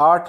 8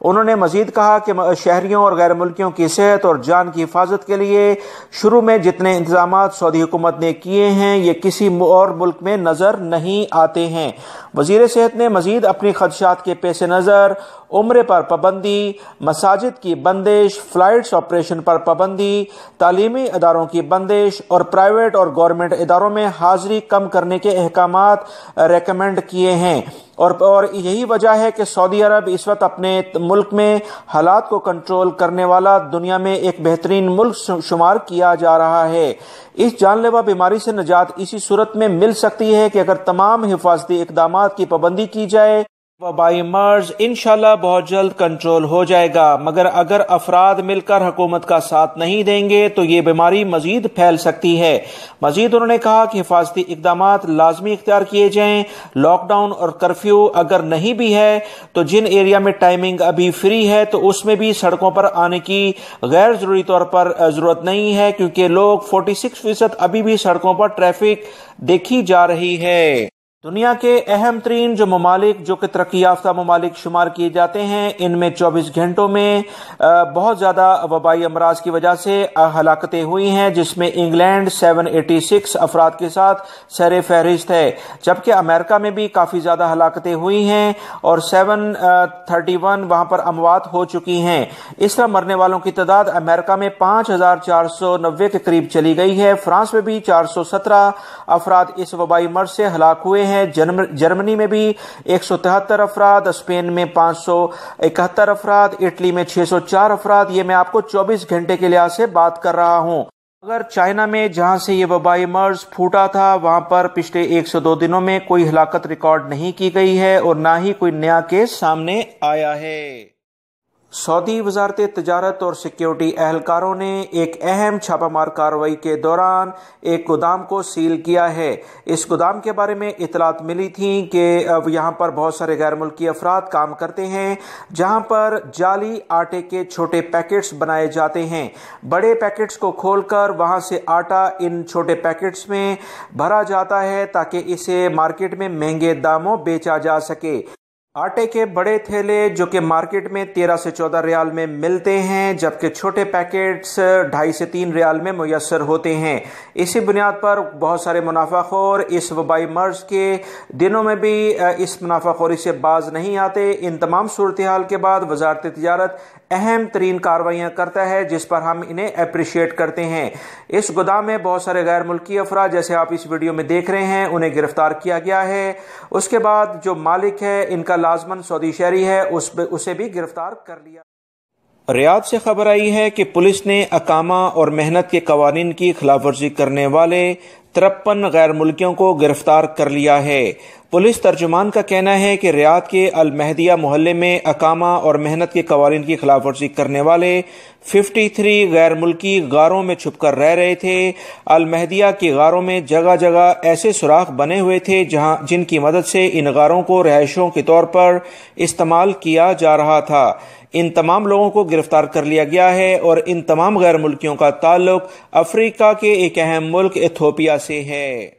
انہوں نے مزید کہا کہ شہریوں اور غیر ملکیوں کی صحت اور جان کی حفاظت کے لیے شروع میں جتنے انتظامات سعودی حکومت نے کیے ہیں یہ کسی اور ملک میں نظر نہیں آتے ہیں۔ وزیر صحت نے مزید اپنی خدشات کے پیش نظر عمرے پر پابندی، مساجد کی بندش، فلائٹس آپریشن پر پابندی، تعلیمی اداروں کی بندش اور پرائیویٹ اور گورنمنٹ اداروں میں حاضری کم کرنے کے احکامات ریکمینڈ کیے ہیں۔ اور یہی وجہ ہے کہ سعودی عرب اس وقت اپنے ملک میں حالات کو کنٹرول کرنے والا دنیا میں ایک بہترین ملک شمار کیا جا رہا ہے۔ اس جان لیوا بیماری سے نجات اسی صورت میں مل سکتی ہے کہ اگر تمام حفاظتی اقدامات کی پابندی کی جائے۔ وبائی مرض انشاءاللہ بہت جلد کنٹرول ہو جائے گا، مگر اگر افراد مل کر حکومت کا ساتھ نہیں دیں گے تو یہ بیماری مزید پھیل سکتی ہے۔ مزید انہوں نے کہا کہ حفاظتی اقدامات لازمی اختیار کیے جائیں۔ لاک ڈاؤن اور کرفیو اگر نہیں بھی ہے تو جن ایریا میں ٹائمنگ ابھی فری ہے تو اس میں بھی سڑکوں پر آنے کی غیر ضروری طور پر ضرورت نہیں ہے، کیونکہ لوگ 46% ابھی بھی سڑکوں پر ٹریفک دیکھی جا رہی ہے۔ دنیا کے اہم ترین جو ممالک جو کہ ترقی یافتہ ممالک شمار کیے جاتے ہیں، ان میں 24 گھنٹوں میں بہت زیادہ وبائی امراض کی وجہ سے ہلاکتیں ہوئی ہیں، جس میں انگلینڈ 786 افراد کے ساتھ سر فہرست ہے، جبکہ امریکہ میں بھی کافی زیادہ ہلاکتیں ہوئی ہیں اور 731 وہاں پر اموات ہو چکی ہیں۔ اس طرح مرنے والوں کی تعداد امریکہ میں 5490 کے قریب چلی گئی ہے۔ فرانس میں بھی 417 افراد اس وبائی مرض سے ہلاک ہوئے ہیں۔ جرمنی میں بھی 173 افراد، اسپین میں 571 افراد، اٹلی میں 604 افراد۔ یہ میں آپ کو 24 گھنٹے کے لحاظ سے بات کر رہا ہوں۔ اگر چائنا میں جہاں سے یہ وبائی مرض پھوٹا تھا وہاں پر پچھلے 102 دنوں میں کوئی ہلاکت ریکارڈ نہیں کی گئی ہے اور نہ ہی کوئی نیا کیس سامنے آیا ہے۔ سعودی وزارت تجارت اور سیکیورٹی اہلکاروں نے ایک اہم چھاپہ مار کارروائی کے دوران ایک گودام کو سیل کیا ہے۔ اس گودام کے بارے میں اطلاعات ملی تھیں کہ یہاں پر بہت سارے غیر ملکی افراد کام کرتے ہیں، جہاں پر جعلی آٹے کے چھوٹے پیکٹس بنائے جاتے ہیں۔ بڑے پیکٹس کو کھول کر وہاں سے آٹا ان چھوٹے پیکٹس میں بھرا جاتا ہے تاکہ اسے مارکیٹ میں مہنگے داموں بیچا جا سکے۔ آٹے کے بڑے تھیلے جو کہ مارکیٹ میں 13 سے 14 ریال میں ملتے ہیں، جبکہ چھوٹے پیکٹس 2.5 سے 3 ریال میں میسر ہوتے ہیں۔ اسی بنیاد پر بہت سارے منافع خور اس وبائی مرض کے دنوں میں بھی اس منافع خوری سے باز نہیں آتے۔ ان تمام صورتحال کے بعد وزارت تجارت اہم ترین کارروائیاں کرتا ہے جس پر ہم انہیں اپریشیٹ کرتے ہیں۔ اس گودام میں بہت سارے غیر ملکی افراد جیسے آپ اس ویڈیو میں دیکھ رہے ہیں انہیں گرفتار کیا گیا ہے۔ اس کے بعد جو مالک ہے ان کا لازماً سعودی شہری ہے اسے بھی گرفتار کر لیا۔ ریاض سے خبر آئی ہے کہ پولیس نے اقامہ اور محنت کے قوانین کی خلاف ورزی کرنے والے 53 غیر ملکیوں کو گرفتار کر لیا ہے۔ پولیس ترجمان کا کہنا ہے کہ ریاض کے المہدیہ محلے میں اقامہ اور محنت کے قوانین کی خلاف ورزی کرنے والے 53 غیر ملکی غاروں میں چھپ کر رہ رہے تھے۔ المہدیہ کی غاروں میں جگہ جگہ ایسے سوراخ بنے ہوئے تھے جن کی مدد سے ان غاروں کو رہائشوں کے طور پر استعمال کیا جا رہا تھا۔ ان تمام لوگوں کو گرفتار کر لیا گیا ہے اور ان تمام غیر ملکیوں کا تعلق افریقہ کے ایک اہم ملک ایتھوپیا سے ہے۔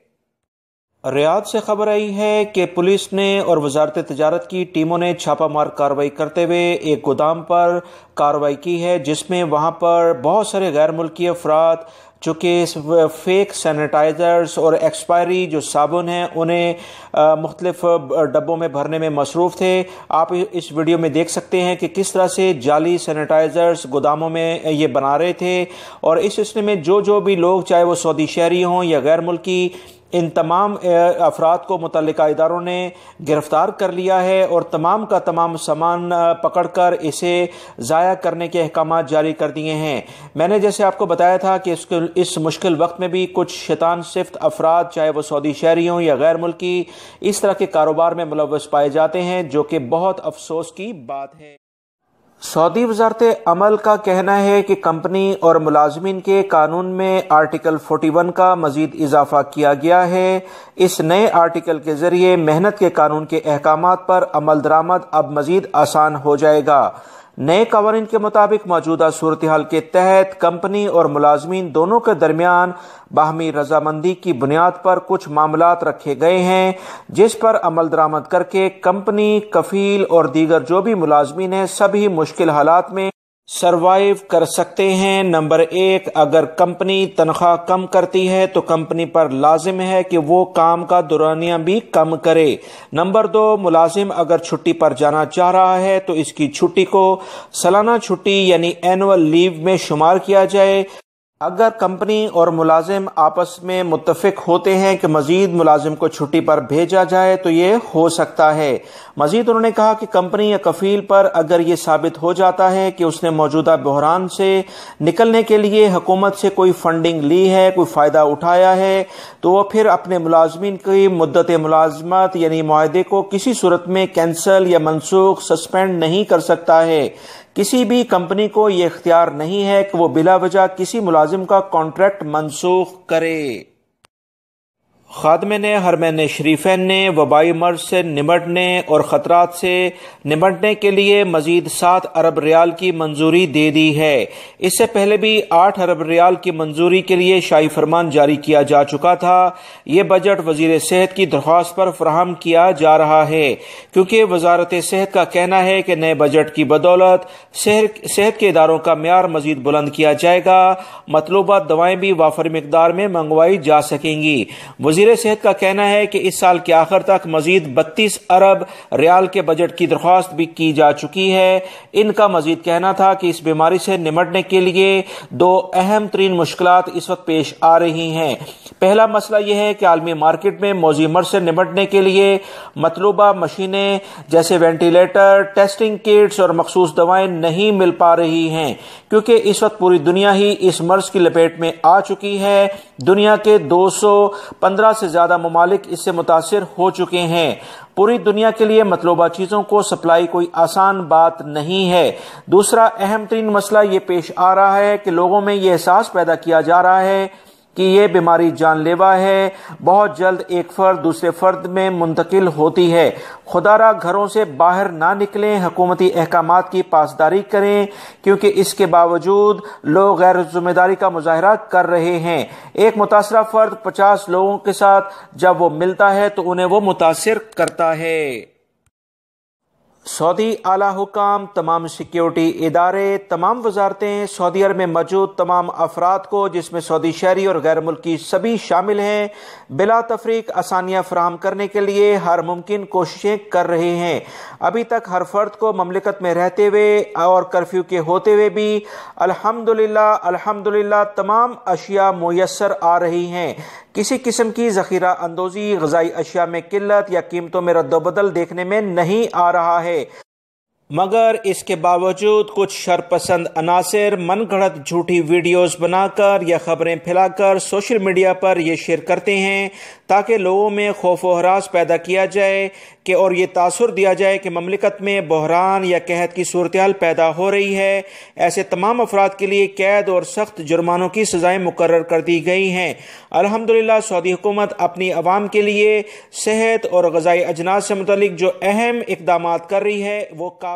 ریاض سے خبر آئی ہے کہ پولیس نے اور وزارت تجارت کی ٹیموں نے چھاپہ مار کارروائی کرتے ہوئے ایک گودام پر کارروائی کی ہے جس میں وہاں پر بہت سارے غیر ملکی افراد جو کہ فیک سینیٹائزرز اور ایکسپائری جو صابن ہیں انہیں مختلف ڈبوں میں بھرنے میں مصروف تھے۔ آپ اس ویڈیو میں دیکھ سکتے ہیں کہ کس طرح سے جعلی سینیٹائزرز گوداموں میں یہ بنا رہے تھے، اور اس سلسلے میں جو بھی لوگ چاہے وہ سعودی شہری ہوں یا غیر ملکی، ان تمام افراد کو متعلقہ اداروں نے گرفتار کر لیا ہے اور تمام کا تمام سامان پکڑ کر اسے ضائع کرنے کے احکامات جاری کر دیے ہیں۔ میں نے جیسے آپ کو بتایا تھا کہ اس مشکل وقت میں بھی کچھ شیطان صفت افراد چاہے وہ سعودی شہری ہوں یا غیر ملکی اس طرح کے کاروبار میں ملوث پائے جاتے ہیں، جو کہ بہت افسوس کی بات ہے۔ سعودی وزارت عمل کا کہنا ہے کہ کمپنی اور ملازمین کے قانون میں آرٹیکل 41 کا مزید اضافہ کیا گیا ہے۔ اس نئے آرٹیکل کے ذریعے محنت کے قانون کے احکامات پر عمل درآمد اب مزید آسان ہو جائے گا۔ نئے قوانین کے مطابق موجودہ صورتحال کے تحت کمپنی اور ملازمین دونوں کے درمیان باہمی رضامندی کی بنیاد پر کچھ معاملات رکھے گئے ہیں جس پر عمل درآمد کر کے کمپنی، کفیل اور دیگر جو بھی ملازمین ہیں سبھی مشکل حالات میں سروائیو کر سکتے ہیں۔ نمبر 1، اگر کمپنی تنخواہ کم کرتی ہے تو کمپنی پر لازم ہے کہ وہ کام کا دورانیہ بھی کم کرے۔ نمبر 2، ملازم اگر چھٹی پر جانا چاہ رہا ہے تو اس کی چھٹی کو سالانہ چھٹی یعنی اینول لیو میں شمار کیا جائے۔ اگر کمپنی اور ملازم آپس میں متفق ہوتے ہیں کہ مزید ملازم کو چھٹی پر بھیجا جائے تو یہ ہو سکتا ہے۔ مزید انہوں نے کہا کہ کمپنی یا کفیل پر اگر یہ ثابت ہو جاتا ہے کہ اس نے موجودہ بحران سے نکلنے کے لیے حکومت سے کوئی فنڈنگ لی ہے، کوئی فائدہ اٹھایا ہے، تو وہ پھر اپنے ملازمین کی مدت ملازمت یعنی معاہدے کو کسی صورت میں کینسل یا منسوخ سسپینڈ نہیں کر سکتا ہے۔ کسی بھی کمپنی کو یہ اختیار نہیں ہے کہ وہ بلا وجہ کسی ملازم کا کانٹریکٹ منسوخ کرے۔ خادمین حرمین شریفین نے وبائی مرض سے نمٹنے اور خطرات سے نمٹنے کے لیے مزید 7 ارب ریال کی منظوری دے دی ہے۔ اس سے پہلے بھی 8 ارب ریال کی منظوری کے لیے شاہی فرمان جاری کیا جا چکا تھا۔ یہ بجٹ وزیر صحت کی درخواست پر فراہم کیا جا رہا ہے کیونکہ وزارت صحت کا کہنا ہے کہ نئے بجٹ کی بدولت صحت کے اداروں کا معیار مزید بلند کیا جائے گا، مطلوبہ دوائیں بھی وافر مقدار میں منگوائی جا سکیں گی۔ وزیر صحت کا کہنا ہے کہ اس سال کے آخر تک مزید 32 ارب ریال کے بجٹ کی درخواست بھی کی جا چکی ہے۔ ان کا مزید کہنا تھا کہ اس بیماری سے نمٹنے کے لیے 2 اہم ترین مشکلات اس وقت پیش آ رہی ہیں۔ پہلا مسئلہ یہ ہے کہ عالمی مارکیٹ میں موذی مرض سے نمٹنے کے لیے مطلوبہ مشینیں جیسے وینٹیلیٹر، ٹیسٹنگ کٹس اور مخصوص دوائیں نہیں مل پا رہی ہیں کیونکہ اس وقت پوری دنیا ہی اس مرض کی لپیٹ میں آ چکی ہے۔ دنیا کے 215 سے زیادہ ممالک اس سے متاثر ہو چکے ہیں۔ پوری دنیا کے لیے مطلوبہ چیزوں کو سپلائی کوئی آسان بات نہیں ہے۔ دوسرا اہم ترین مسئلہ یہ پیش آ رہا ہے کہ لوگوں میں یہ احساس پیدا کیا جا رہا ہے کہ یہ بیماری جان لیوا ہے، بہت جلد ایک فرد دوسرے فرد میں منتقل ہوتی ہے۔ خدا را گھروں سے باہر نہ نکلیں، حکومتی احکامات کی پاسداری کریں کیونکہ اس کے باوجود لوگ غیر ذمہ داری کا مظاہرہ کر رہے ہیں۔ ایک متاثرہ فرد 50 لوگوں کے ساتھ جب وہ ملتا ہے تو انہیں وہ متاثر کرتا ہے۔ سعودی اعلیٰ حکام، تمام سیکیورٹی ادارے، تمام وزارتیں سعودی عرب میں موجود تمام افراد کو جس میں سعودی شہری اور غیر ملکی سبھی شامل ہیں بلا تفریق آسانیاں فراہم کرنے کے لیے ہر ممکن کوششیں کر رہے ہیں۔ ابھی تک ہر فرد کو مملکت میں رہتے ہوئے اور کرفیو کے ہوتے ہوئے بھی الحمدللہ تمام اشیاء میسر آ رہی ہیں۔ کسی قسم کی ذخیرہ اندوزی، غذائی اشیاء میں قلت یا قیمتوں میں رد و بدل دیکھنے میں نہیں آ رہا ہے، مگر اس کے باوجود کچھ شرپسند عناصر من گھڑت جھوٹی ویڈیوز بنا کر یا خبریں پھیلا کر سوشل میڈیا پر یہ شیئر کرتے ہیں تاکہ لوگوں میں خوف و ہراس پیدا کیا جائے کہ اور یہ تاثر دیا جائے کہ مملکت میں بحران یا قحط کی صورتحال پیدا ہو رہی ہے۔ ایسے تمام افراد کے لیے قید اور سخت جرمانوں کی سزائیں مقرر کر دی گئی ہیں۔ الحمدللہ سعودی حکومت اپنی عوام کے لیے صحت اور غذائی اجناس سے متعلق جو اہم اقدامات کر رہی ہے وہ قابل